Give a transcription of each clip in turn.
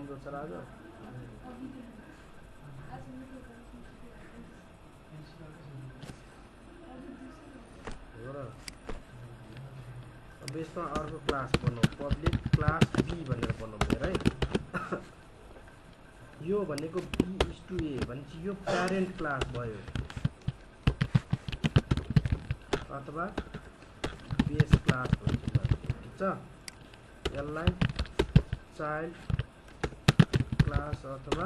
चला जाओ अब यसमा अर्को क्लास बनाऊ पब्लिक क्लास बी भनेर बनाउनु है यो भनेको b is to a भनेपछि यो प्यारेन्ट क्लास भयो अथवा बेस क्लास भन्छ ठीक छ यसलाई चाइल्ड क्लास अथवा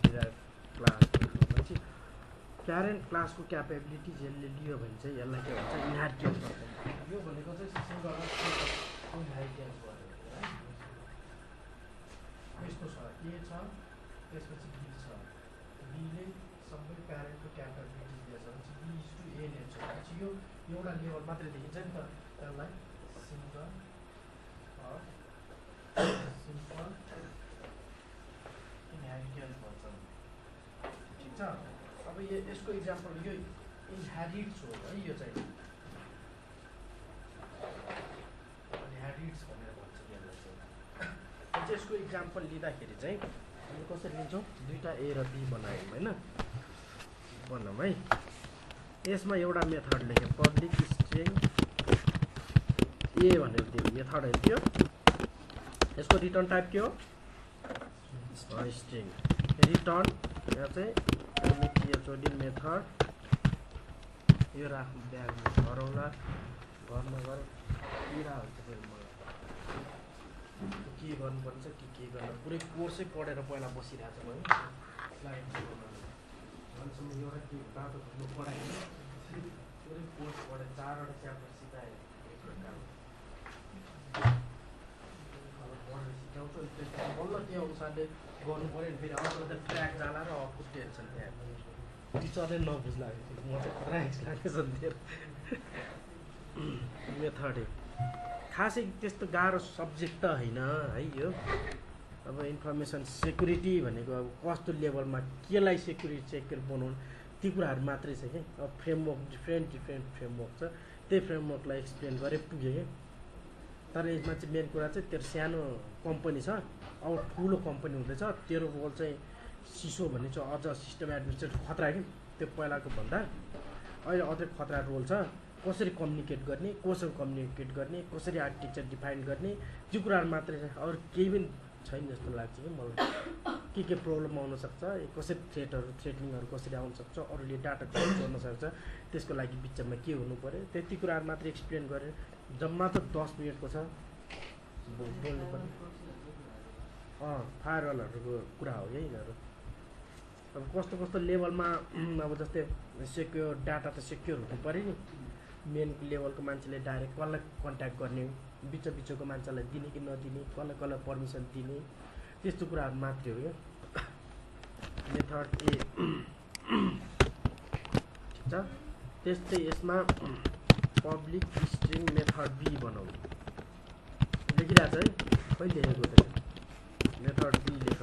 डिराइभ क्लास भनेपछि प्यारेन्ट क्लासको क्यापेबिलिटिज यसले लियो भने चाहिँ यसलाई के भन्छ इनहेरिटेन्स भन्छ यो भनेको चाहिँ सिंगल इनहेरिटेन्स भयो यस्तो छ ए छ त्यसपछि बी छ बीले सबै प्यारेन्टको क्यापेबिलिटिज दिएछ भने B is to A nature भनेपछि यो एउटा लेभल मात्रै देखिन्छ नि त त्यसलाई सिंगल सिम्पल इनहेरिटेन्स भन्छ ठिक छ अब यसको इक्जाम्पल यो इनहेरिट्स हो है यो चाहिँ इनहेरिट्स भनेर भन्छ यसलाई चाहिँ यसको इक्जाम्पल लिँदाखेरि चाहिँ हामी कसरी लिन्छौँ दुईटा ए र बी बनायौँ होइन बनाऊँ है यसमा एउटा मेथड लेख्यो पब्लिक स्ट्रिङ ए भनेर दियो मेथड है त्यो यसको रिटर्न टाइप के हो स्ट्रिङ रिटर्न यहाँ चाहिँ मेथड यो राख्नु ब्यागमा हराउला घरमा गएर किरा हुन्छ फेरि मलाई के गर्नुपर्छ के गर्न पुरै कोर्सै पढेर पहिला बसिरहेको छु है स्लाइड भन्छौँ एउटा के बाटो घुम्नु पढाएन पुरै कोर्स पढेर 4वटा च्याप्टर सिकाएँ एक प्रकार पढेर सिकाउँछु बल्ल त्यो अनुसारले गर्नु पऱ्यो नि फेरि अर्को त ट्र्याक जाला र अर्को टेन्सन त्यहाँ टिचरले नबुझ्ला म चाहिँ खतरा एक्सप्लेनेसन दिएर मेथड खासै त्यस्तो गाह्रो सब्जेक्ट त होइन है यो अब इन्फर्मेसन सेक्युरिटी भनेको अब कस्तो लेभलमा केलाई सेक्युरिटी सेक्युर बनाउनु ती कुराहरू मात्रै छ कि अब फ्रेमवर्क डिफ्रेन्ट फ्रेमवर्क छ त्यही फ्रेमवर्कलाई एक्सप्लेन गरे पुग्यो कि तर यसमा चाहिँ मेन कुरा चाहिँ तेरो सानो कम्पनी छ अब ठुलो कम्पनी हुँदैछ तेरो रोल चाहिँ सिसो भन्ने चाहिँ अझ सिस्टम एडमिनिस्ट्रेटर खतरा कि त्यो पहिलाको भन्दा अहिले अझै खतरा रोल छ कसरी कम्युनिकेट गर्ने कोसँग कम्युनिकेट गर्ने कसरी आर्किटेक्चर डिफाइन गर्ने त्यो कुराहरू मात्रै छ अरू केही पनि छैन जस्तो लाग्छ कि मलाई के प्रब्लम आउन सक्छ कसरी थ्रेटनिङहरू कसरी आउन सक्छ अरूले डाटा कलेक्ट गर्न सक्छ त्यसको लागि बिचमा के हुनु पर्यो त्यति कुराहरू मात्रै एक्सप्लेन गरेर जम्मा त 10 मिनटको छ बोल्नु पर्ने फायरवालहरूको कुरा हो है यिनीहरू अब कस्तो लेभलमा अब जस्तै सेक्योर डाटा त सेक्योर हुनु पऱ्यो नि मेन लेभलको मान्छेले डाइरेक्ट कसलाई कन्ट्याक्ट गर्ने बिचको मान्छेलाई दिने कि नदिने कसलाई पर्मिसन दिने त्यस्तो कुराहरू मात्रै हो क्या मेथड ए ठिक छ त्यस्तै यसमा पब्लिक स्ट्रिङ मेथड बी बनाऊ लेखिरहेको छ है कहिले लेखेको त मेथड बी लेख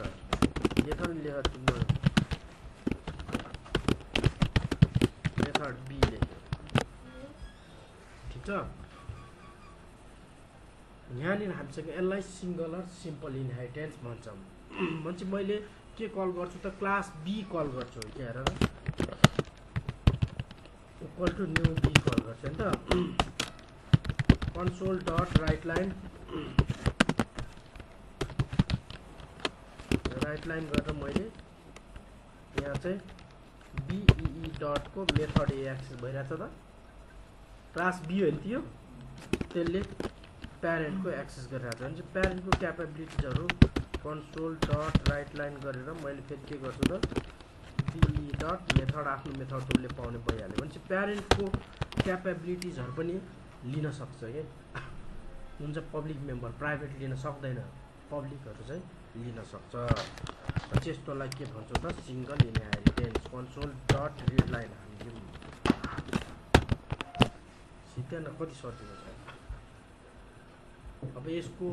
मेथड बी लेख्यो ठिक छ यहाँनिर हामीसँग यसलाई सिङ्गलर सिम्पल इनहेरिटेन्स भन्छौँ भनेपछि मैले के कल गर्छु त क्लास बी कल गर्छु के हेर equal to new B call गर्छु नि त कन्सोल डट राइट लाइन गरेर मैले यहाँ चाहिँ बीई डटको मेथड ए एक्सेस भइरहेछ त क्लास बी हो नि त्यो त्यसले प्यारेन्टको एक्सेस गरिरहेको छ भने चाहिँ प्यारेन्टको क्यापेबिलिटिजहरू कन्सोल डट राइट लाइन गरेर मैले फेरि के गर्छु त बीई डट मेथड आफ्नो मेथड उसले पाउने भइहाल्यो भने चाहिँ प्यारेन्टको क्यापेबिलिटिजहरू पनि लिन सक्छ कि जुन चाहिँ पब्लिक मेम्बर प्राइभेट लिन सक्दैन पब्लिकहरू चाहिँ लिन सक्छ त्यस्तोलाई के भन्छौँ त single inheritance console dot read line हालिदिउँ सिधै कति सजिलो छ अब यसको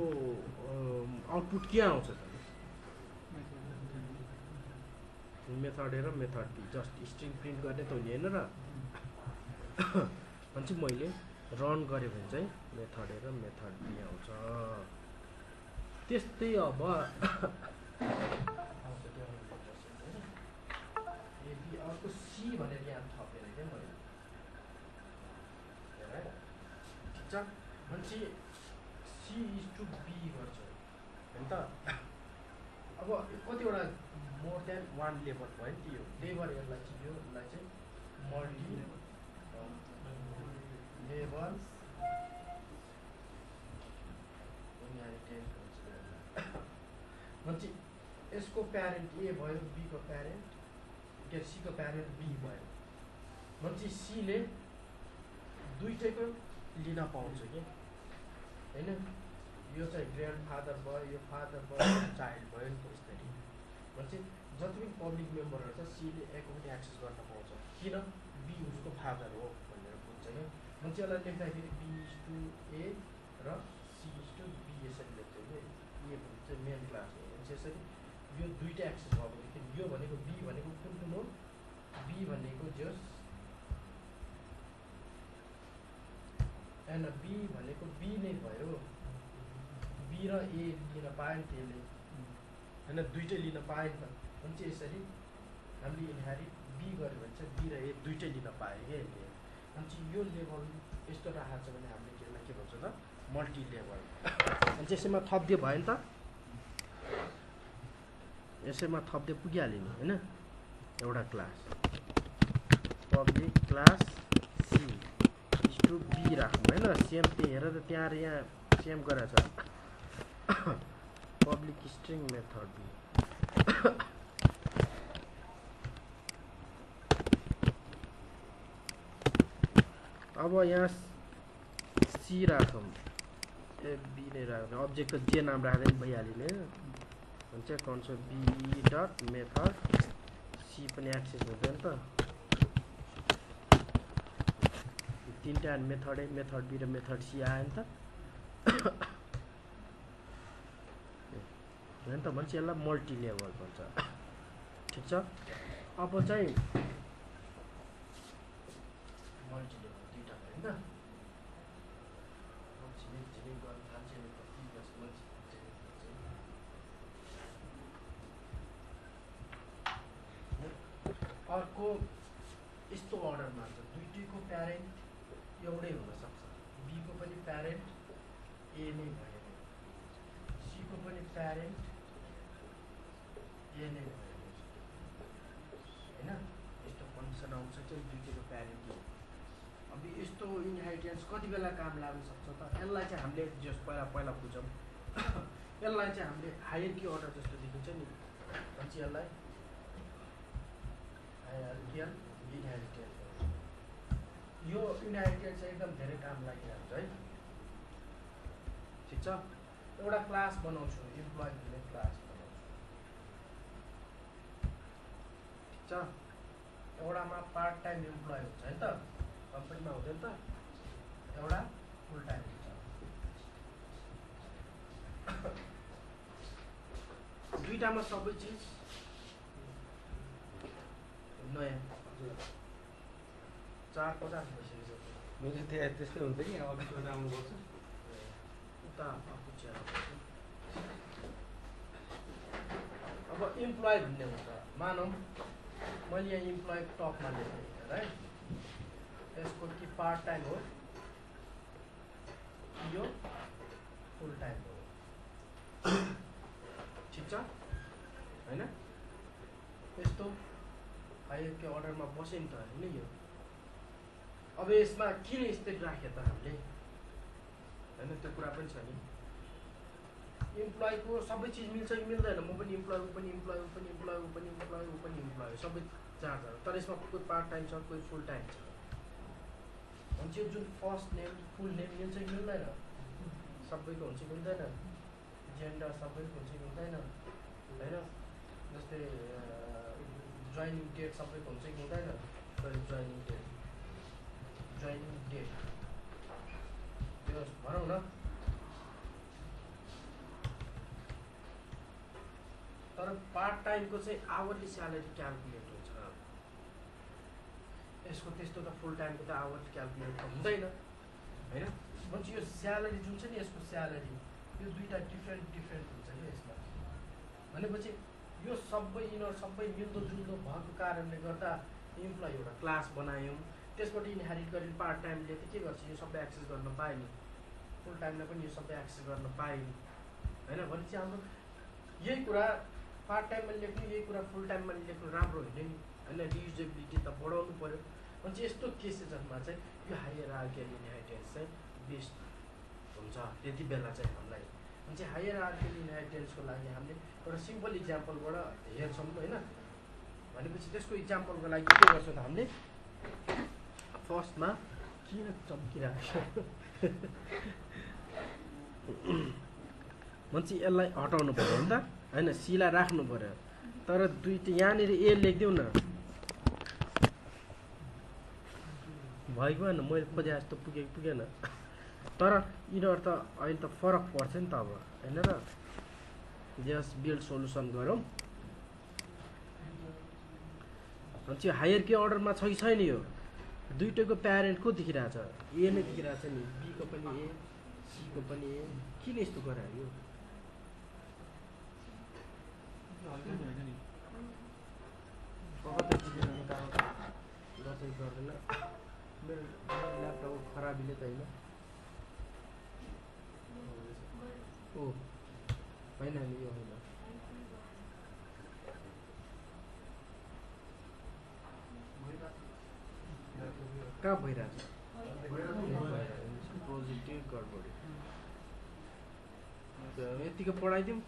आउटपुट के आउँछ त मेथड ए र method B just string print गर्ने त हुने होइन र भने मैले रन गरेँ भने चाहिँ मेथड ए र मेथड बी आउँछ त्यस्तै अब अर्को सी भनेर यहाँ थपेर क्या मैले ठिक छ मान्छे सी इज टु बी गर्छ होइन त अब कतिवटा मोर देन वान लेभल भयो नि त्यो त्यही भएर यसलाई चाहिँ यसलाई चाहिँ मल्टी लेभल मान्छे यसको प्यारेन्ट ए भयो बीको प्यारेन्ट के सीको प्यारेन्ट बी भयो मान्छे सीले दुईटैको लिन पाउँछ कि होइन यो चाहिँ ग्रान्ड फादर भयो यो फादर भयो चाइल्ड भयो नि त्यसरी मान्छे जति पनि पब्लिक मेम्बरहरू छ सीले एको पनि एक्सेस गर्न पाउँछ किन बी उसको फादर हो भनेर बुझ्छ क्या मान्छे यसलाई लेख्दाखेरि बी इज टु ए र सी इज टु बी यसरी लेख्छ कि ए भने चाहिँ मेन क्लास हो यसरी यो दुईटै एक्सेस भएकोदेखि यो भनेको बी भनेको कुन कुन हो बी भनेको जस होइन बी भनेको बी नै भयो बी र ए लिन पायो नि त्यसले होइन दुइटै लिन पायो नि त भने चाहिँ यसरी हामीले इन्हेरिट बी गऱ्यो भने चाहिँ बी र ए दुइटै लिन पायो क्या यसले अनि चाहिँ यो लेभल यस्तो राखेको छ भने हामीले त्यसलाई के भन्छ त मल्टी लेभल अनि चाहिँ यसैमा थपिदियो भयो नि त यसैमा थप्दै पुगिहाल्यो नि होइन एउटा class public class C is to B राखौँ होइन सेम त्यही हेर त त्यहाँ र यहाँ सेम गरेको छ पब्लिक स्ट्रिङ मेथड बी अब यहाँ सी राखौँ ए बी नै राख्नु अब्जेक्ट त जे नाम राख्दै पनि भइहाल्यो नि हुन्छ console B dot method C पनि एक्सेस हुँदैन त तीनटा मेथडै मेथड बी र मेथड सी आयो नि त होइन त भन्छ यसलाई मल्टी लेभल भन्छ ठिक छ अब चाहिँ मल्टी लेभल दुईटा भयो नि त अर्को यस्तो अर्डरमा छ दुईटैको प्यारेन्ट एउटै हुनसक्छ बीको पनि प्यारेन्ट ए नै भयो सीको पनि प्यारेन्ट ए नै भयो होइन यस्तो कन्डिसन आउँछ चाहिँ दुईटैको प्यारेन्ट ए अब यस्तो इन्हेरिटेन्स कति बेला काम लाग्न सक्छ त यसलाई चाहिँ हामीले जस पहिला बुझौँ यसलाई चाहिँ हामीले हायरकी अर्डर जस्तो देखिन्छ नि भन्छ यसलाई हायरकियल इन्हेरिटेन्स यो इन्हेरिटेन्स एकदम धेरै काम लागिरहन्छ है ठिक छ एउटा क्लास बनाउँछु इम्प्लोइ भन्ने क्लास बनाउँछु ठिक छ एउटामा पार्ट टाइम इम्प्लोइ हुन्छ है त कम्पनीमा हुँदैन त एउटा फुल टाइम हुन्छ दुईटामा सबै चिज नयाँ 450 भइसक्यो मेरो त्यहाँ त्यस्तै हुन्छ नि अब आउनुपर्छ उता अब इम्प्लोइ भन्ने हुन्छ मानौँ मैले यहाँ इम्प्लोइ टपमा लेखेँ है यसको कि पार्ट टाइम हो यो फुल टाइम हो ठिक छ होइन यस्तो हायरकी अर्डरमा बस्यो नि त होइन यो अब यसमा किन यस्तै राख्यो त हामीले होइन त्यो कुरा पनि छ नि इम्प्लोइको सबै चिज मिल्छ कि मिल्दैन म पनि इम्प्लोइ ऊ पनि इम्प्लोइ ऊ पनि इम्प्लोइ ऊ पनि इम्प्लोइ ऊ पनि इम्प्लोइ सबै चार्जहरू तर यसमा कोही पार्ट टाइम छ कोही फुल टाइम छ हुन्छ जुन फर्स्ट नेम फुल नेम मिल्छ कि मिल्दैन सबैको हुन्छ कि मिल्दैन जेन्डर सबैको हुन्छ कि मिल्दैन होइन जस्तै जोइनिङ डेट सबैको हुन्छ कि हुँदैन जोइनिङ डेट त्यो भनौँ न तर पार्ट टाइमको चाहिँ आवरली स्यालेरी क्यालकुलेट हुन्छ यसको त्यस्तो त फुल टाइमको त आवरली क्यालकुलेट त हुँदैन होइन भन्छ यो स्यालेरी जुन छ नि यसको स्यालेरी यो दुईवटा डिफ्रेन्ट हुन्छ भनेपछि यो सबै यिनीहरू सबै मिल्दोजुल्दो भएको कारणले गर्दा इम्प्लोइ एउटा क्लास बनायौँ। त्यसबाट इनहेरिट गरेर पार्ट टाइमले त के गर्छ, यो सबै एक्सेस गर्न पायो नि, फुल टाइमलाई पनि यो सबै एक्सेस गर्न पायो नि होइन। भनेपछि हाम्रो यही कुरा पार्ट टाइममा लेख्नु, यही कुरा फुल टाइममा लेख्नु राम्रो होइन नि होइन। रियुजेबिलिटी त बढाउनु पऱ्यो। भनेपछि यस्तो केसेसहरूमा चाहिँ यो हायरार्कियल इनहेरिटेन्स चाहिँ बेस्ट हुन्छ त्यति बेला चाहिँ हामीलाई। चाहिँ हायरार्कियल इनहेरिटेन्सको लागि हामीले एउटा सिम्पल इक्जाम्पलबाट हेर्छौँ होइन। भनेपछि त्यसको इक्जाम्पलको लागि के गर्छौँ त हामीले फर्स्टमा किन चम्किरहेको मान्छे यसलाई हटाउनु पऱ्यो नि त होइन, सीलाई राख्नु पऱ्यो। तर दुईवटा यहाँनिर ए लेखिदेऊ न, भएको भएन, मैले खोजे जस्तो पुगेन। तर यिनीहरू त अहिले त फरक पर्छ नि त अब होइन र। जस्ट बिल्ड सोल्युसन गरौँ। चाहिँ हायरकी अर्डरमा छैन यो, दुइटैको प्यारेन्ट को देखिरहेछ, ए नै देखिरहेछ नि, बीको पनि ए सीको पनि ए। किन यस्तो गरायो? गर्दैन मेरो ल्यापटप खराबीले त होइन ओ होइन यो होइन। कहाँ भइरहेछ? पोजिटिभ गडबडी यतिको पढाइदिउँ।